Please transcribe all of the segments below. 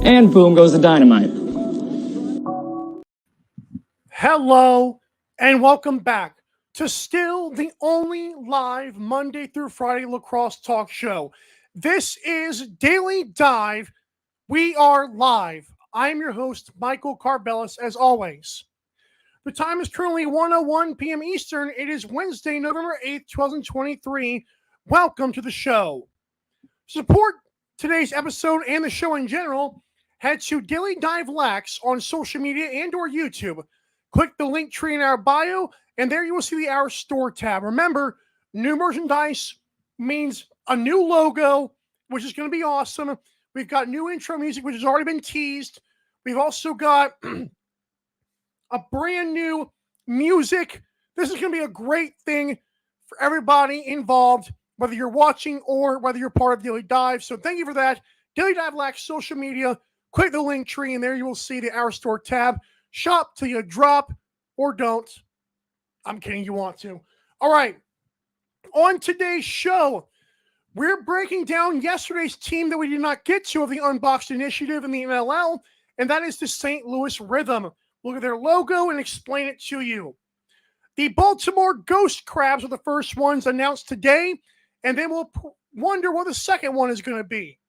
and boom goes the dynamite. Hello, and welcome back to still the only live Monday through Friday lacrosse talk show. This is Daily Dive. We are live. I am your host, Michael Carbellis, as always. The time is currently 1:01 p.m. Eastern. It is Wednesday, November 8th, 2023. Welcome to the show. Support today's episode and the show in general. Head to Daily Dive Lax on social media and or YouTube. Click the link tree in our bio, and there you will see the Our Store tab. Remember, new merchandise means a new logo, which is going to be awesome. We've got new intro music, which has already been teased. We've also got a brand new music. This is going to be a great thing for everybody involved, whether you're watching or whether you're part of Daily Dive. So thank you for that. Daily Dive Lax social media. Click the link tree, and there you will see the Our Store tab. Shop till you drop, or don't. I'm kidding, you want to. All right. On today's show, we're breaking down yesterday's team that we did not get to of the Unboxed Initiative in the NLL, and that is the St. Louis Rhythm. Look at their logo and explain it to you. The Baltimore Ghost Crabs are the first ones announced today, and then we'll wonder what the second one is going to be.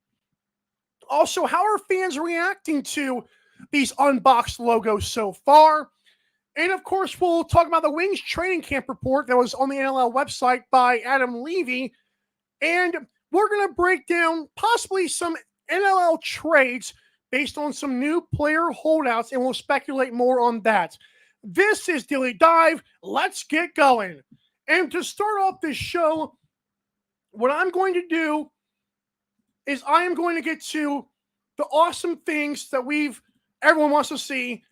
Also, how are fans reacting to these unboxed logos so far? And of course, we'll talk about the Wings training camp report that was on the NLL website by Adam Levy. And we're going to break down possibly some NLL trades based on some new player holdouts, and we'll speculate more on that. This is Daily Dive. Let's get going. And to start off this show, what I'm going to do is I am going to get to the awesome things that everyone wants to see.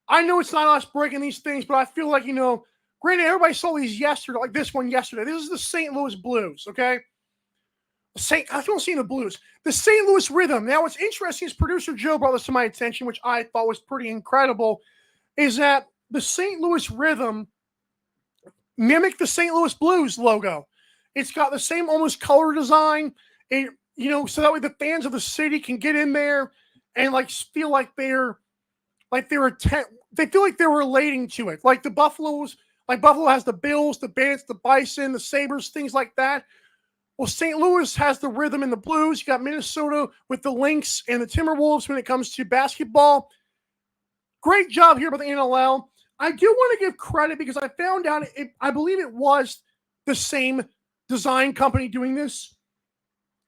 I know it's not us breaking these things, but I feel like, granted, everybody saw these yesterday, like this one yesterday. This is the St. Louis Blues, okay? I don't see the Blues. The St. Louis Rhythm. Now, what's interesting is producer Joe brought this to my attention, which I thought was pretty incredible, is that the St. Louis Rhythm mimicked the St. Louis Blues logo. It's got the same almost color design, so that way the fans of the city can get in there and feel like they feel like they're relating to it. Like the Buffaloes, Buffalo has the Bills, the Bandits, the Bison, the Sabres, things like that. Well, St. Louis has the Rhythm and the Blues. You got Minnesota with the Lynx and the Timberwolves when it comes to basketball. Great job here by the NLL. I do want to give credit because I found out I believe it was the same design company doing this.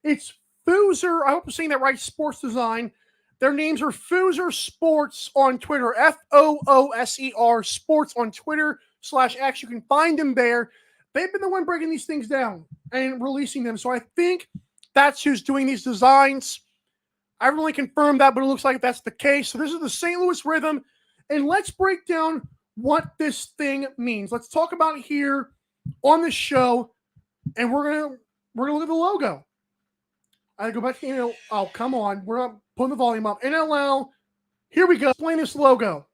It's Foozer, I hope I'm saying that right, Sports Design. Their names are Foozer Sports on Twitter, Fooser Sports on Twitter /X. You can find them there. They've been the one breaking these things down and releasing them. So I think that's who's doing these designs. I haven't really confirmed that, but it looks like that's the case. So this is the St. Louis Rhythm. And let's break down what this thing means. Let's talk about it here on the show. And we're gonna look at the logo. I go back to oh, come on. We're not putting the volume up. NLL, here we go. Explain this logo.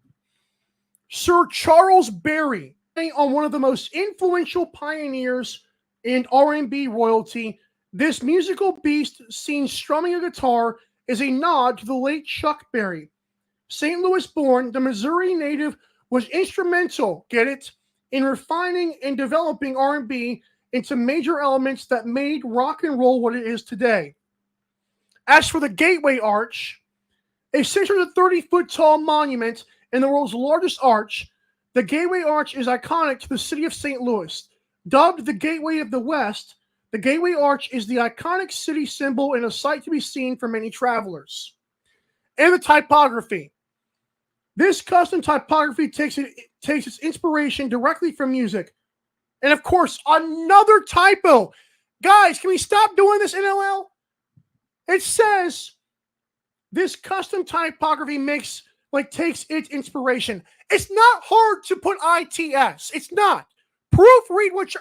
Sir Charles Berry, on one of the most influential pioneers in R&B royalty, this musical beast seen strumming a guitar is a nod to the late Chuck Berry. St. Louis born, the Missouri native was instrumental, get it, in refining and developing R&B into major elements that made rock and roll what it is today. As for the Gateway Arch, a 630-foot tall monument and the world's largest arch, the Gateway Arch is iconic to the city of St. Louis. Dubbed the Gateway of the West, the Gateway Arch is the iconic city symbol and a sight to be seen for many travelers. And the typography. This custom typography takes its inspiration directly from music. And of course, another typo. Guys, can we stop doing this, NLL? It says this custom typography takes its inspiration. It's not hard to put ITS. It's not. Proofread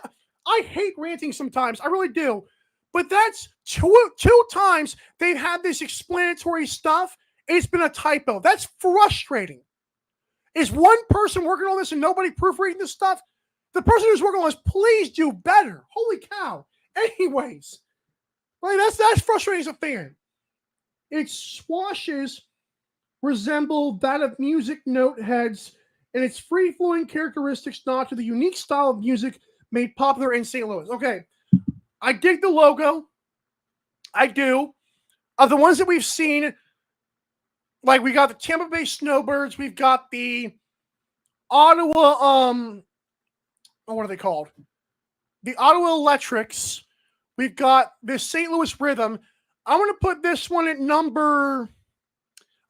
I hate ranting sometimes. I really do. But that's two times they've had this explanatory stuff. It's been a typo. That's frustrating. Is one person working on this and nobody proofreading this stuff? The person who's working on this, please do better. Holy cow. Anyways, that's frustrating as a fan. It swashes resemble that of music note heads, and its free-flowing characteristics nod to the unique style of music made popular in St. Louis. Okay, I dig the logo. I do. Of the ones that we've seen, like we got the Tampa Bay Snowbirds, we've got the Ottawa, what are they called? The Ottawa Electrics. We've got this St. Louis Rhythm. I'm going to put this one at number.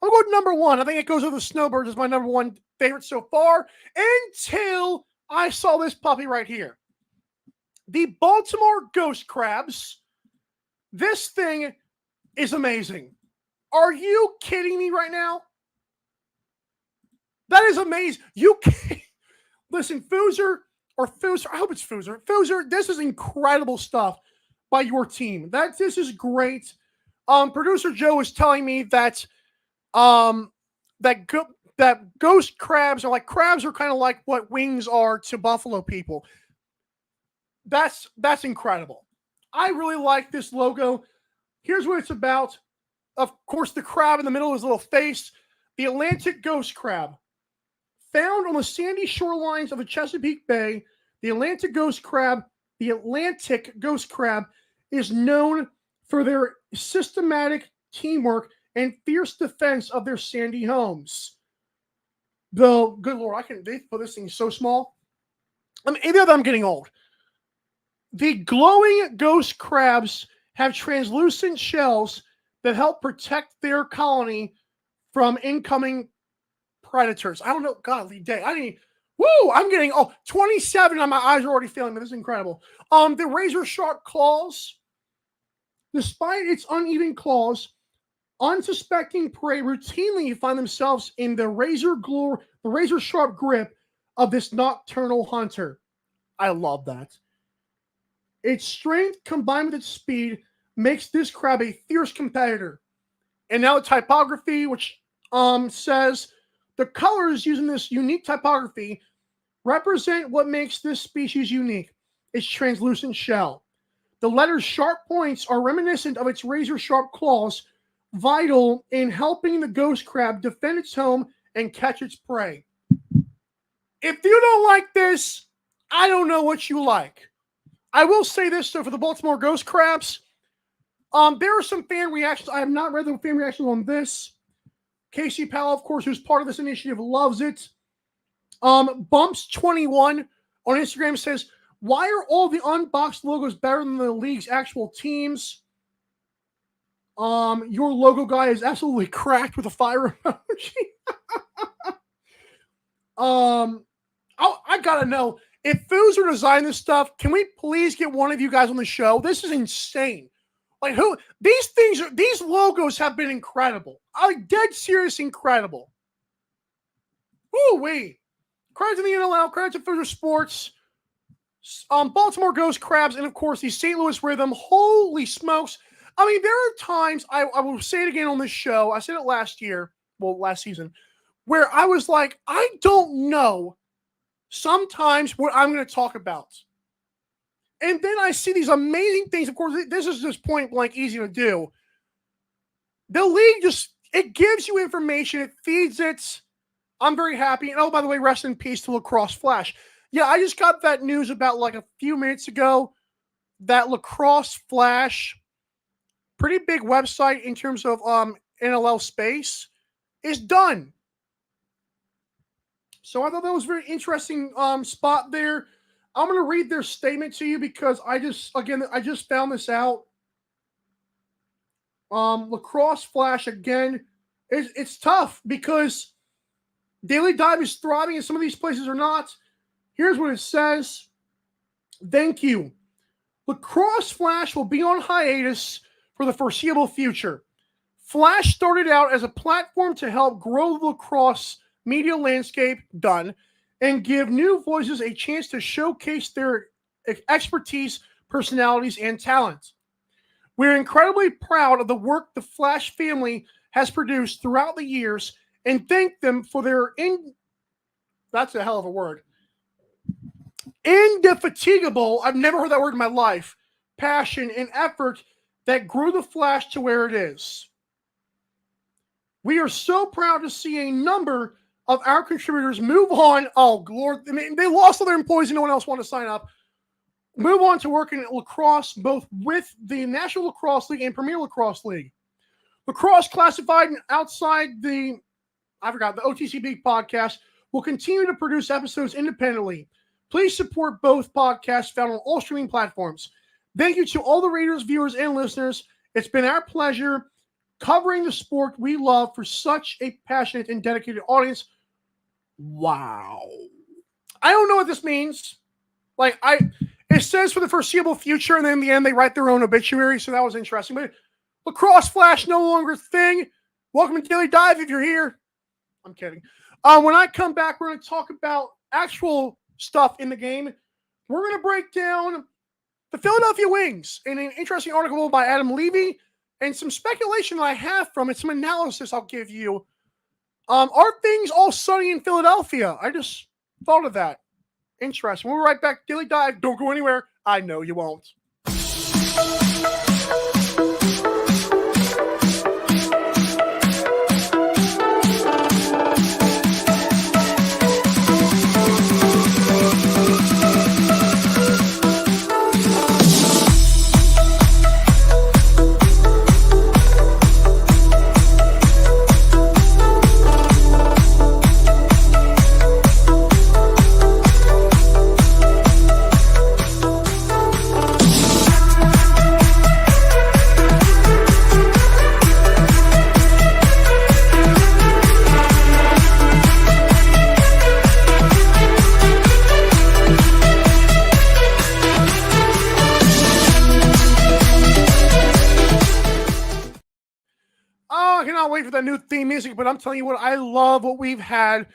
I'm going to go with number one. I think it goes over the Snowbirds as my number one favorite so far until I saw this puppy right here. The Baltimore Ghost Crabs. This thing is amazing. Are you kidding me right now? That is amazing. You can't. Listen, Foozer, I hope it's Foozer. Foozer, this is incredible stuff by your team. This is great. Producer Joe was telling me that that ghost crabs are kind of like what wings are to buffalo people. That's incredible. I really like this logo. Here's what it's about. Of course, the crab in the middle is a little face. The Atlantic ghost crab. Found on the sandy shorelines of the Chesapeake Bay, the Atlantic ghost crab is known for their systematic teamwork and fierce defense of their sandy homes. Though, good Lord, they put this thing so small. I mean, either of them getting old. The glowing ghost crabs have translucent shells that help protect their colony from incoming predators. I don't know. Godly day. I'm getting 27 and my eyes are already failing me. This is incredible. The razor sharp claws. Despite its uneven claws, unsuspecting prey routinely find themselves in the razor sharp grip of this nocturnal hunter. I love that. Its strength combined with its speed makes this crab a fierce competitor. And now the typography, which says the colors using this unique typography represent what makes this species unique, its translucent shell. The letter's sharp points are reminiscent of its razor-sharp claws, vital in helping the ghost crab defend its home and catch its prey. If you don't like this, I don't know what you like. I will say this, though, for the Baltimore Ghost Crabs, there are some fan reactions. I have not read the fan reactions on this. Casey Powell, of course, who's part of this initiative, loves it. Bumps21 on Instagram says, why are all the unboxed logos better than the league's actual teams? Your logo guy is absolutely cracked with a fire emoji. I gotta know, if Foozer designed this stuff, can we please get one of you guys on the show? This is insane. Like, these logos have been incredible. Dead serious incredible. Ooh-wee. Credit to the NLL, credit to Foozer Sports, Baltimore Ghost Crabs, and of course the St. Louis Rhythm. Holy smokes. I mean, there are times, I will say it again on this show, I said it last season, where I was like, I don't know sometimes what I'm going to talk about. And then I see these amazing things. Of course, this is just point blank easy to do. The league it gives you information. It feeds it. I'm very happy. And by the way, rest in peace to Lacrosse Flash. Yeah, I just got that news about like a few minutes ago that Lacrosse Flash, pretty big website in terms of NLL space, is done. So I thought that was a very interesting spot there. I'm going to read their statement to you because I just found this out. Lacrosse Flash, again, it's tough because Daily Dive is thriving and some of these places are not. Here's what it says. Thank you. Lacrosse Flash will be on hiatus for the foreseeable future. Flash started out as a platform to help grow the lacrosse media landscape, and give new voices a chance to showcase their expertise, personalities, and talents. We're incredibly proud of the work the Flash family has produced throughout the years and thank them for their that's a hell of a word. Indefatigable, I've never heard that word in my life, passion and effort that grew the Flash to where it is. We are so proud to see a number of our contributors move on. Oh, Lord. I mean, they lost all their employees and no one else wanted to sign up. Move on to working at lacrosse, both with the National Lacrosse League and Premier Lacrosse League. Lacrosse classified outside the OTCB podcast will continue to produce episodes independently. Please support both podcasts found on all streaming platforms. Thank you to all the readers, viewers, and listeners. It's been our pleasure covering the sport we love for such a passionate and dedicated audience. Wow. I don't know what this means. It says for the foreseeable future, and then in the end they write their own obituary, so that was interesting. But Lacrosse Flash no longer a thing. Welcome to Daily Dive if you're here. I'm kidding. When I come back, we're going to talk about actual stuff in the game. We're going to break down the Philadelphia Wings in an interesting article by Adam Levy and some speculation that I have from it, some analysis I'll give you. Are things all sunny in Philadelphia? I just thought of that. Interesting. We'll be right back. Daily Dive. Don't go anywhere. I know you won't. I cannot wait for that new theme music, but I'm telling you what, I love what we've had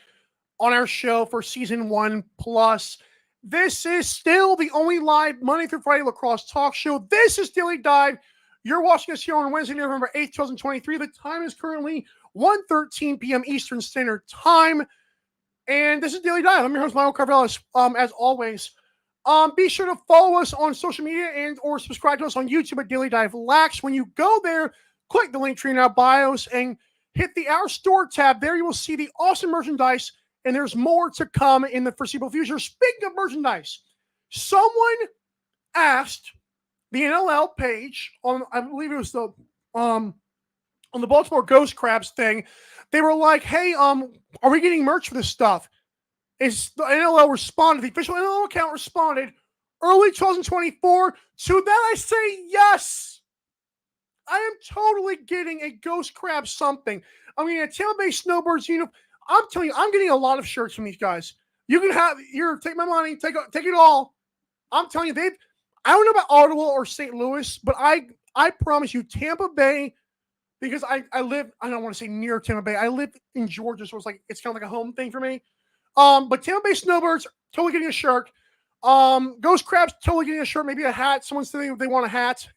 on our show for season 1 plus. This is still the only live Monday through Friday lacrosse talk show. This is Daily Dive. You're watching us here on Wednesday, November 8th, 2023. The time is currently 1:13 p.m. Eastern Standard Time. And this is Daily Dive. I'm your host, Michael Carvelis, as always. Be sure to follow us on social media and or subscribe to us on YouTube at Daily Dive Lax. When you go there, click the link tree in our bios and hit the Our Store tab. There you will see the awesome merchandise, and there's more to come in the foreseeable future. Speaking of merchandise, someone asked the NLL page on, I believe it was the on the Baltimore Ghost Crabs thing. They were like, "Hey, are we getting merch for this stuff?" Is the NLL responded? The official NLL account responded early 2024. To that, I say yes. I am totally getting a Ghost Crab something. I'm getting a Tampa Bay Snowbirds uniform. I'm telling you, I'm getting a lot of shirts from these guys. You can have here, take my money, take it all. I'm telling you, I don't know about Ottawa or St. Louis, but I promise you, Tampa Bay, because I live, I don't want to say near Tampa Bay. I live in Georgia, so it's kind of like a home thing for me. But Tampa Bay Snowbirds, totally getting a shirt. Ghost Crabs, totally getting a shirt, maybe a hat. Someone's saying they want a hat.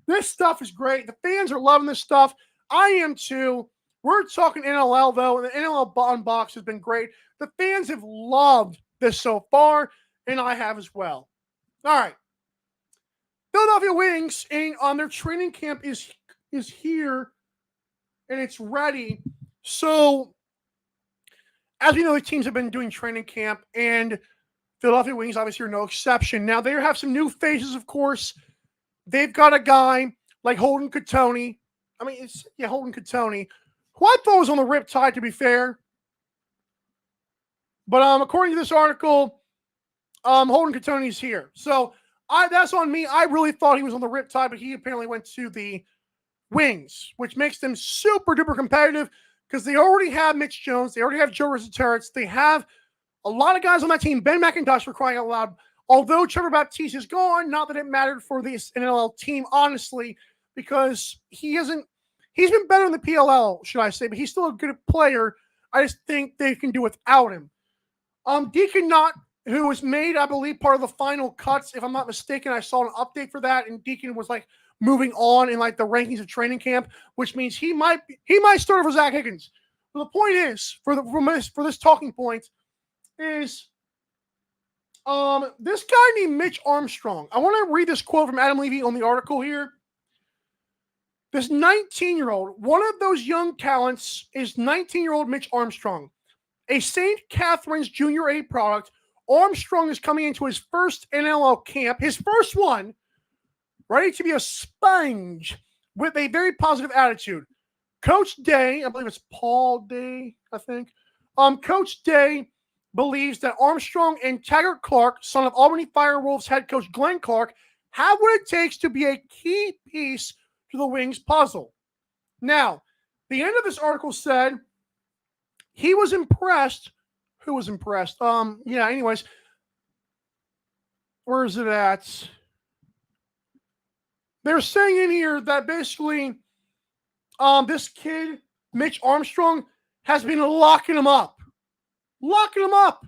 This stuff is great. The fans are loving this stuff. I am too. We're talking NLL, though, and the NLL unbox has been great. The fans have loved this so far, and I have as well. All right. Philadelphia Wings, and their training camp is here, and it's ready. So, as we know, the teams have been doing training camp, and Philadelphia Wings obviously are no exception. Now, they have some new faces, of course. They've got a guy like Holden Cattoni. Holden Cattoni, who I thought was on the riptide, to be fair. But according to this article, Holden Cattoni's here. So that's on me. I really thought he was on the riptide, but he apparently went to the Wings, which makes them super duper competitive because they already have Mitch Jones. They already have Joe Resetarits. They have a lot of guys on that team. Ben McIntosh, for crying out loud. Although Trevor Baptiste is gone, not that it mattered for this NLL team, honestly, because he's been better in the PLL, should I say, but he's still a good player. I just think they can do without him. Deacon Knott, who was made, I believe, part of the final cuts, if I'm not mistaken, I saw an update for that, and Deacon was like moving on in like the rankings of training camp, which means he might start over Zach Higgins. But the point is, for this talking point, is this guy named Mitch Armstrong. I want to read this quote from Adam Levy on the article here. This 19-year-old, one of those young talents is 19-year-old Mitch Armstrong, a St. Catherine's Junior A product. Armstrong is coming into his first NLL camp, his first one, ready to be a sponge with a very positive attitude. Coach Day, I believe it's Paul Day, I think. Coach Day believes that Armstrong and Taggart Clark, son of Albany Firewolves head coach Glenn Clark, have what it takes to be a key piece to the Wings puzzle. Now, the end of this article said he was impressed. Who was impressed? Anyways, where is it at? They're saying in here that basically this kid, Mitch Armstrong, has been locking him up. Locking him up.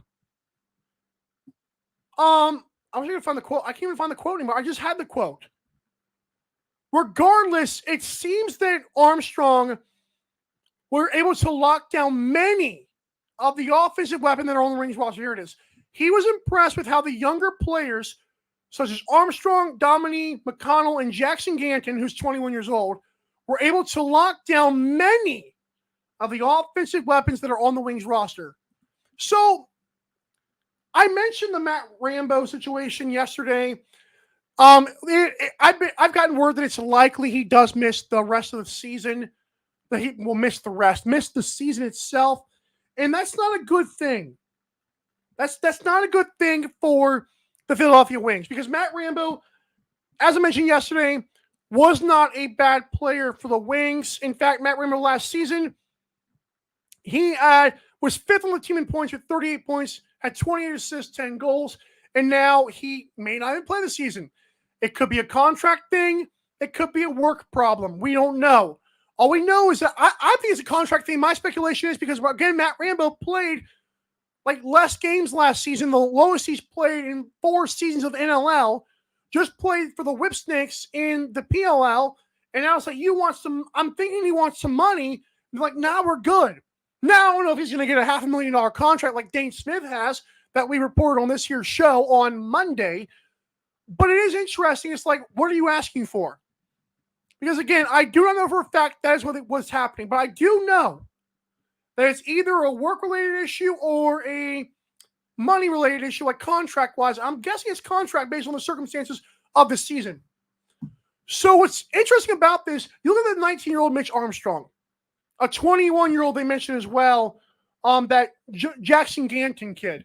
I was going to find the quote. I can't even find the quote anymore. I just had the quote. Regardless, it seems that Armstrong were able to lock down many of the offensive weapons that are on the Wings roster. Here it is. He was impressed with how the younger players, such as Armstrong, Dominique, McConnell, and Jackson Ganton, who's 21 years old, were able to lock down many of the offensive weapons that are on the Wings roster. So, I mentioned the Matt Rambo situation yesterday. I've gotten word that it's likely he does miss the rest of the season. That he will miss the season itself, and that's not a good thing. That's not a good thing for the Philadelphia Wings, because Matt Rambo, as I mentioned yesterday, was not a bad player for the Wings. In fact, Matt Rambo last season, he was fifth on the team in points with 38 points, had 28 assists, 10 goals, and now he may not even play the season. It could be a contract thing. It could be a work problem. We don't know. All we know is that I think it's a contract thing. My speculation is because, again, Matt Rambo played like less games last season, the lowest he's played in 4 seasons of NLL, just played for the Whipsnakes in the PLL, and now it's like, I'm thinking he wants some money. They're like, nah, we're good. Now, I don't know if he's going to get a $500,000 contract like Dane Smith has that we reported on this here show on Monday, but it is interesting. It's like, what are you asking for? Because, again, I do not know for a fact that is what's happening, but I do know that it's either a work-related issue or a money-related issue, like contract-wise. I'm guessing it's contract based on the circumstances of the season. So what's interesting about this, you look at the 19-year-old Mitch Armstrong, a 21-year-old they mentioned as well, that Jackson Ganton kid.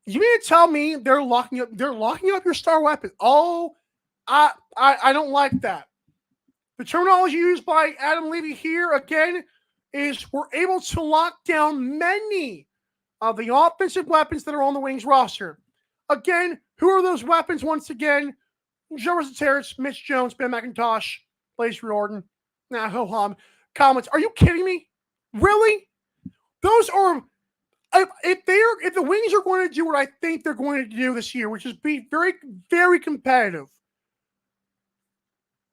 You mean to tell me they're locking up your star weapon? Oh, I don't like that. The terminology used by Adam Levy here, again, is we're able to lock down many of the offensive weapons that are on the Wings roster. Again, who are those weapons once again? Joe Terrence, Mitch Jones, Ben McIntosh, Blaze Riordan, ho-hum. Comments. Are you kidding me? Really? Those are, if the Wings are going to do what I think they're going to do this year, which is be very, very competitive.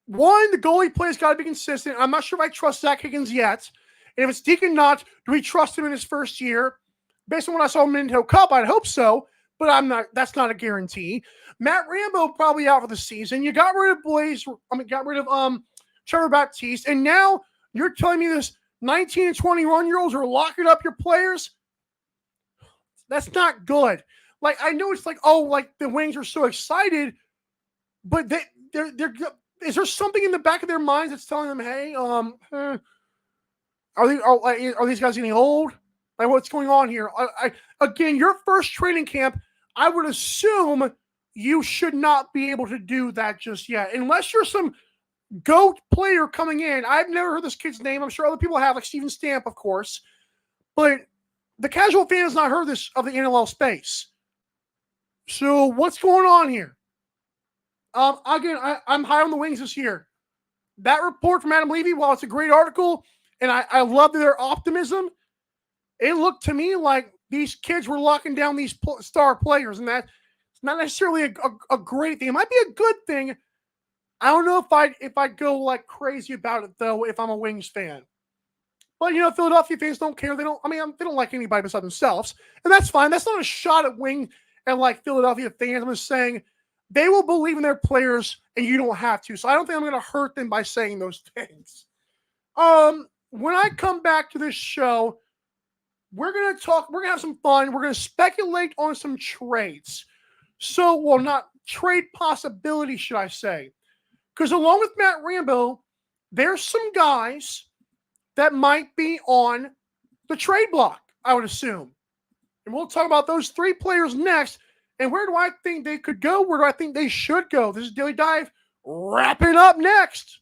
One, the goalie play has got to be consistent. I'm not sure if I trust Zach Higgins yet. And if it's Deacon Knott, do we trust him in his first year? Based on what I saw in Minto Cup, I'd hope so, but I'm not. That's not a guarantee. Matt Rambo probably out for the season. You got rid of got rid of Trevor Baptiste, and now you're telling me this 19 and 21-year-olds are locking up your players? That's not good. Like, I know it's like, oh, like the Wings are so excited, but they're is there something in the back of their minds that's telling them, hey, are these guys getting old? Like, what's going on here? Again, your first training camp, I would assume you should not be able to do that just yet, unless you're some GOAT player coming in. I've never heard this kid's name. I'm sure other people have, like Steven Stamp, of course, but the casual fan has not heard this of the NLL space. So what's going on here? Again, I'm high on the Wings this year. That report from Adam Levy, while it's a great article, and I love their optimism, it looked to me like these kids were locking down these star players, and that's not necessarily a great thing. It might be a good thing. I don't know if I'd go like crazy about it though if I'm a Wings fan. But Philadelphia fans don't care. They don't like anybody besides themselves, and that's fine. That's not a shot at Wing and like Philadelphia fans. I'm just saying, they will believe in their players, and you don't have to. So I don't think I'm going to hurt them by saying those things. When I come back to this show, we're going to talk, we're going to have some fun. We're going to speculate on some trades. So, well, not trade possibilities, should I say. Because along with Matt Rambo, there's some guys that might be on the trade block, I would assume. And we'll talk about those three players next. And where do I think they could go? Where do I think they should go? This is Daily Dive, wrapping up next.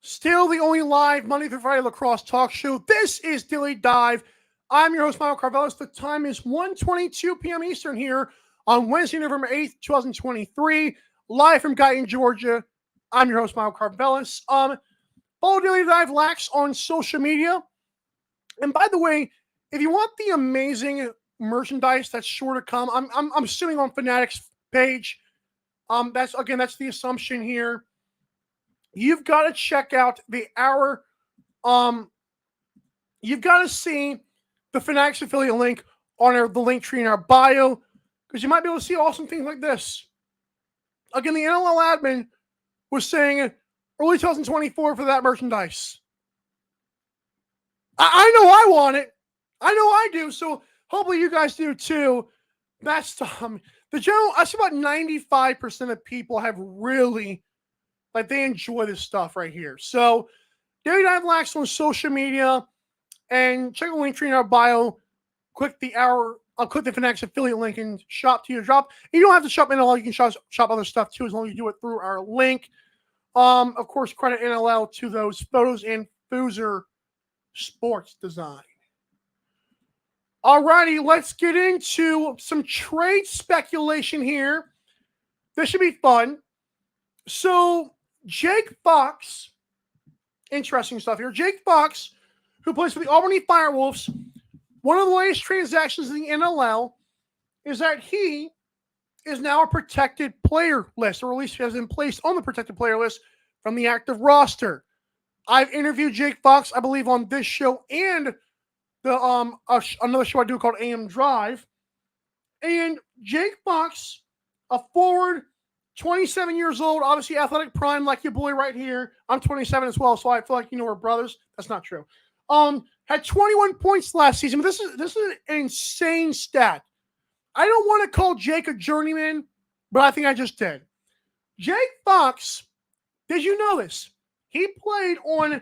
Still the only live Monday through Friday lacrosse talk show. This is Daily Dive. I'm your host, Michael Carvelis. The time is 1:22 p.m. Eastern here on Wednesday, November 8th, 2023. Live from Guyton, Georgia. I'm your host, Michael Carvelis. Follow Daily Dive Lax on social media. And by the way, if you want the amazing merchandise that's sure to come, I'm assuming on Fanatics page. That's the assumption here. You've got to check out you've got to see the Fanatics affiliate link on the link tree in our bio, because you might be able to see awesome things like this. Again, the NLL admin was saying early 2024 for that merchandise. I know I want it. I know I do. So hopefully you guys do too. That's the general. I see about 95% of people have really, like, they enjoy this stuff right here. So Daily Dive Lax on social media, and check the link tree in our bio. Click the Fanatics affiliate link and shop to your drop. And you don't have to shop NLL. You can shop other stuff too, as long as you do it through our link. Of course, credit NLL to those photos and Foozer Sports Design. Alrighty, let's get into some trade speculation here. This should be fun. So Jake Fox, interesting stuff here. Jake Fox, who plays for the Albany Firewolves, one of the latest transactions in the NLL is that he is now a protected player list, or at least has been placed on the protected player list from the active roster. I've interviewed Jake Fox, I believe, on this show and the another show I do called AM Drive. And Jake Fox, a forward, 27 years old, obviously athletic prime, like your boy right here. I'm 27 as well, so I feel like, we're brothers. That's not true. Had 21 points last season. But this is an insane stat. I don't want to call Jake a journeyman, but I think I just did. Jake Fox, did you know this? He played on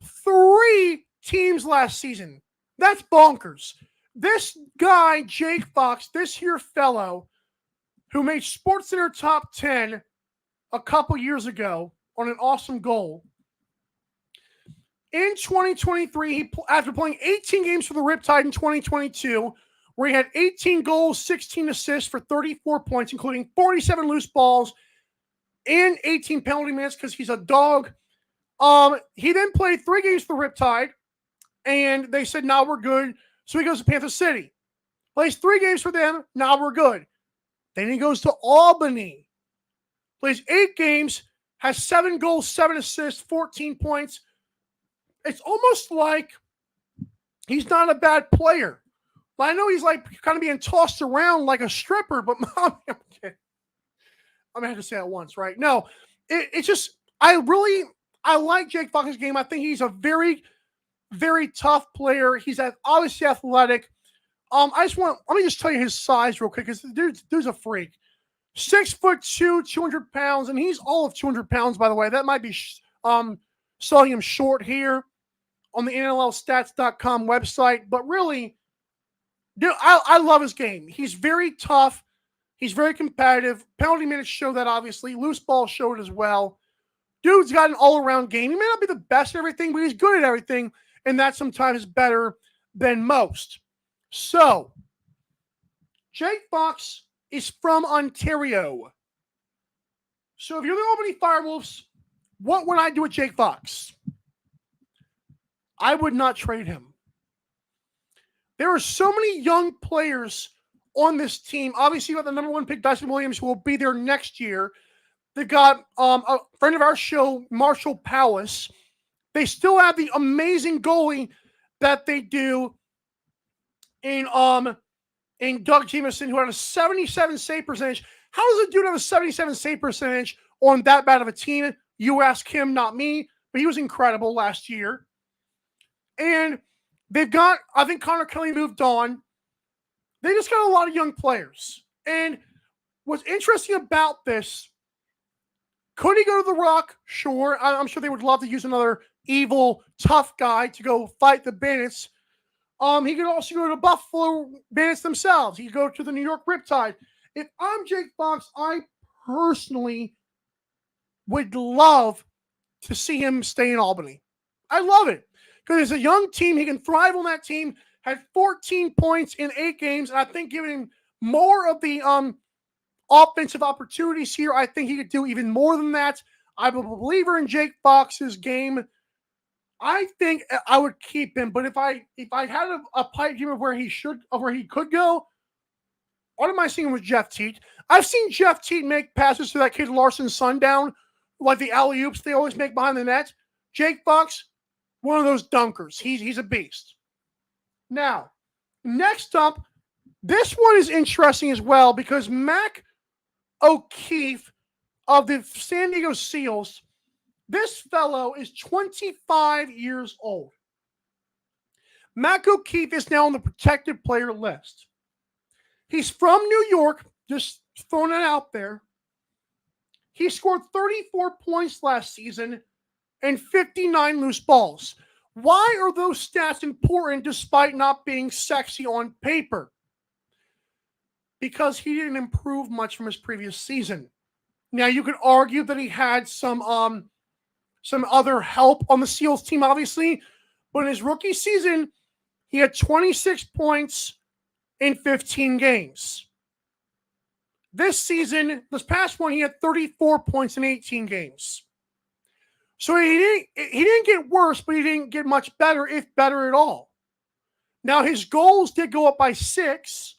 3 teams last season. That's bonkers. This guy, Jake Fox, this here fellow, who made SportsCenter top 10 a couple years ago on an awesome goal. In 2023, after playing 18 games for the Riptide in 2022, where he had 18 goals, 16 assists for 34 points, including 47 loose balls and 18 penalty minutes because he's a dog. He then played 3 games for the Riptide, and they said, "Now we're good." So he goes to Panther City. Plays 3 games for them. Now we're good. Then he goes to Albany. Plays 8 games, has 7 goals, 7 assists, 14 points. It's almost like he's not a bad player. I know he's like kind of being tossed around like a stripper, but I'm kidding. I'm going to have to say that once, right? No, it's just, I like Jake Fox's game. I think he's a very, very tough player. He's obviously athletic. Let me just tell you his size real quick, because the dude's a freak. 6'2", 200 pounds, and he's all of 200 pounds, by the way. That might be selling him short here on the NLLstats.com website, but really, Dude, I love his game. He's very tough. He's very competitive. Penalty minutes show that, obviously. Loose ball showed as well. Dude's got an all-around game. He may not be the best at everything, but he's good at everything, and that sometimes is better than most. So, Jake Fox is from Ontario. So if you're the Albany Firewolves, what would I do with Jake Fox? I would not trade him. There are so many young players on this team. Obviously, you got the number 1 pick, Dyson Williams, who will be there next year. They got a friend of our show, Marshall Powis. They still have the amazing goalie that they do in Doug Jameson, who had a 77 save percentage. How does a dude have a 77 save percentage on that bad of a team? You ask him, not me. But he was incredible last year. And they've got, I think Connor Kelly moved on. They just got a lot of young players. And what's interesting about this, could he go to the Rock? Sure. I'm sure they would love to use another evil, tough guy to go fight the Bandits. He could also go to Buffalo Bandits themselves. He could go to the New York Riptide. If I'm Jake Fox, I personally would love to see him stay in Albany. I love it. Because it's a young team. He can thrive on that team. Had 14 points in 8 games. And I think giving him more of the offensive opportunities here, I think he could do even more than that. I'm a believer in Jake Fox's game. I think I would keep him. But if I had a pipe dream of where he could go, what am I seeing with Jeff Teat? I've seen Jeff Teat make passes to that kid Larson Sundown, like the alley-oops they always make behind the net. Jake Fox, one of those dunkers. He's a beast. Now, next up, this one is interesting as well because Mac O'Keefe of the San Diego Seals, this fellow is 25 years old. Mac O'Keefe is now on the protected player list. He's from New York, just throwing it out there. He scored 34 points last season and 59 loose balls. Why are those stats important despite not being sexy on paper? Because he didn't improve much from his previous season. Now, you could argue that he had some other help on the Seals team, obviously, but in his rookie season, he had 26 points in 15 games. This past one, he had 34 points in 18 games. So he didn't get worse, but he didn't get much better, if better at all. Now, his goals did go up by 6,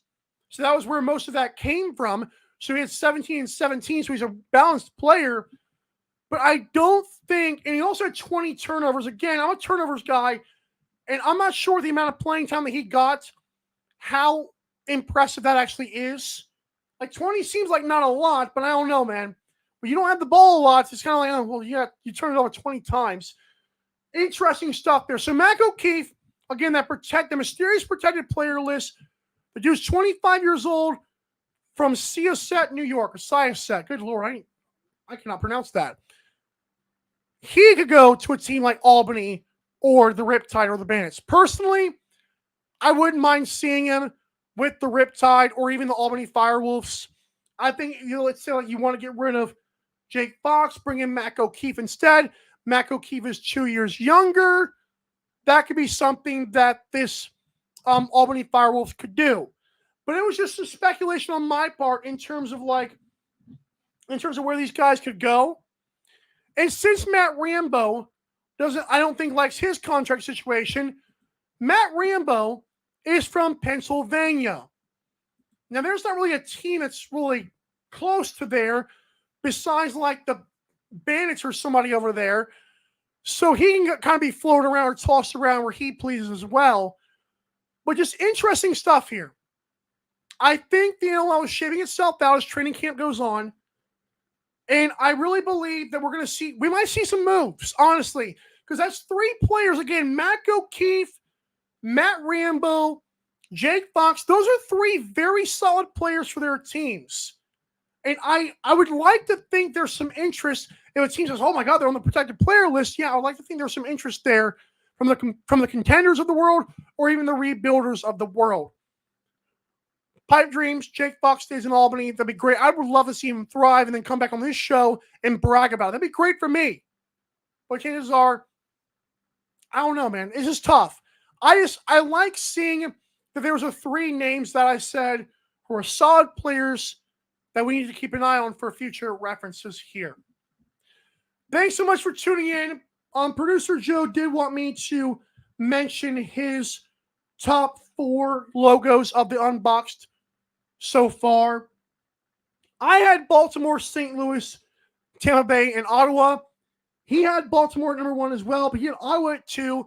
so that was where most of that came from. So he had 17 and 17, so he's a balanced player. But I don't think, and he also had 20 turnovers. Again, I'm a turnovers guy, and I'm not sure the amount of playing time that he got, how impressive that actually is. Like 20 seems like not a lot, but I don't know, man. When you don't have the ball a lot, it's kind of like, oh, well, yeah, you turn it over 20 times. Interesting stuff there. So Mac O'Keefe, again, the mysterious protected player list. The dude's 25 years old from Syosset, New York, or Syosset. Good Lord, I cannot pronounce that. He could go to a team like Albany or the Riptide or the Bandits. Personally, I wouldn't mind seeing him with the Riptide or even the Albany Firewolves. I think, let's say like you want to get rid of Jake Fox, bring in Mac O'Keefe instead. Mac O'Keefe is 2 years younger. That could be something that this Albany Firewolves could do. But it was just a speculation on my part in terms of where these guys could go. And since Matt Rambo I don't think likes his contract situation, Matt Rambo is from Pennsylvania. Now, there's not really a team that's really close to there besides like the Bandits or somebody over there. So he can kind of be floated around or tossed around where he pleases as well. But just interesting stuff here. I think the NLL is shaping itself out as training camp goes on. And I really believe that we might see some moves, honestly. Because that's 3 players. Again, Mac O'Keefe, Matt Rambo, Jake Fox. Those are 3 very solid players for their teams. And I would like to think there's some interest. If a team says, oh my God, they're on the protected player list. Yeah, I would like to think there's some interest there from the contenders of the world or even the rebuilders of the world. Pipe dreams, Jake Fox stays in Albany. That'd be great. I would love to see him thrive and then come back on this show and brag about it. That'd be great for me. But chances are, I don't know, man. It's just tough. I like seeing that there was 3 names that I said were solid players that we need to keep an eye on for future references here. Thanks so much for tuning in. Producer Joe did want me to mention his top 4 logos of the unboxed so far. I had Baltimore, St. Louis, Tampa Bay, and Ottawa. He had Baltimore at number 1 as well, but he had Ottawa at 2,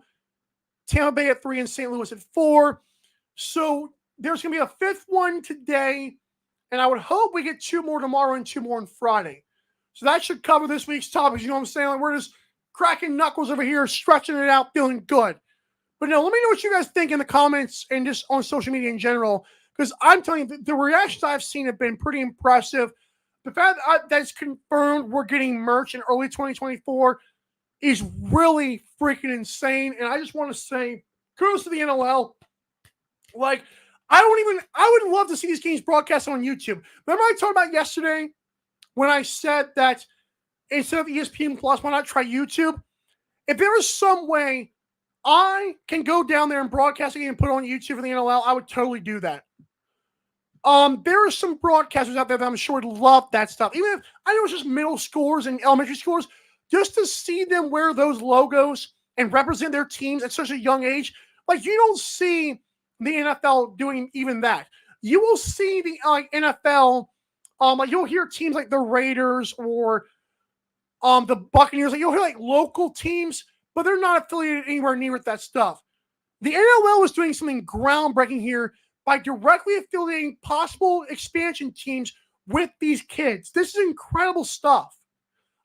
Tampa Bay at 3, and St. Louis at 4. So there's going to be a 5th one today, and I would hope we get 2 more tomorrow and 2 more on Friday. So that should cover this week's topics. You know what I'm saying? Like, we're just cracking knuckles over here, stretching it out, feeling good. But no, let me know what you guys think in the comments and just on social media in general, because I'm telling you, the reactions I've seen have been pretty impressive. The fact that it's confirmed we're getting merch in early 2024 is really freaking insane. And I just want to say kudos to the NLL. Like, I would love to see these games broadcast on YouTube. Remember I talked about yesterday when I said that instead of ESPN Plus, why not try YouTube? If there was some way I can go down there and broadcast a game and put it on YouTube for the NLL, I would totally do that. There are some broadcasters out there that I'm sure would love that stuff. Even if I know it's just middle schoolers and elementary schoolers, just to see them wear those logos and represent their teams at such a young age. Like, you don't see the NFL doing even that. You will see the NFL, like, you'll hear teams like the Raiders or the Buccaneers. Like, you'll hear like local teams, but they're not affiliated anywhere near with that stuff. The NLL was doing something groundbreaking here by directly affiliating possible expansion teams with these kids. This is incredible stuff.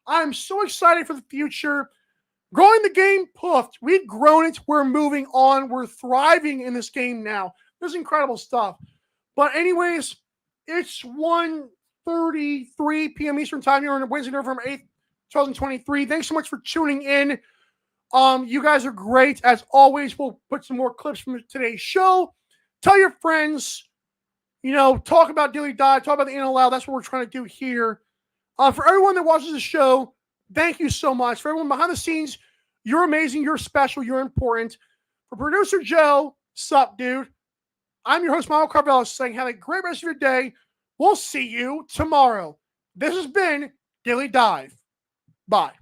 I'm so excited for the future. Growing the game, poofed. We've grown it. We're moving on. We're thriving in this game now. This is incredible stuff. But anyways, it's 1:33 p.m. Eastern Time here on Wednesday, November 8th, 2023. Thanks so much for tuning in. You guys are great. As always, we'll put some more clips from today's show. Tell your friends, talk about Daily Dive, talk about the NLL. That's what we're trying to do here. For everyone that watches the show, thank you so much. For everyone behind the scenes, you're amazing, you're special, you're important. For producer Joe, sup, dude? I'm your host, Michael Carvello, saying have a great rest of your day. We'll see you tomorrow. This has been Daily Dive. Bye.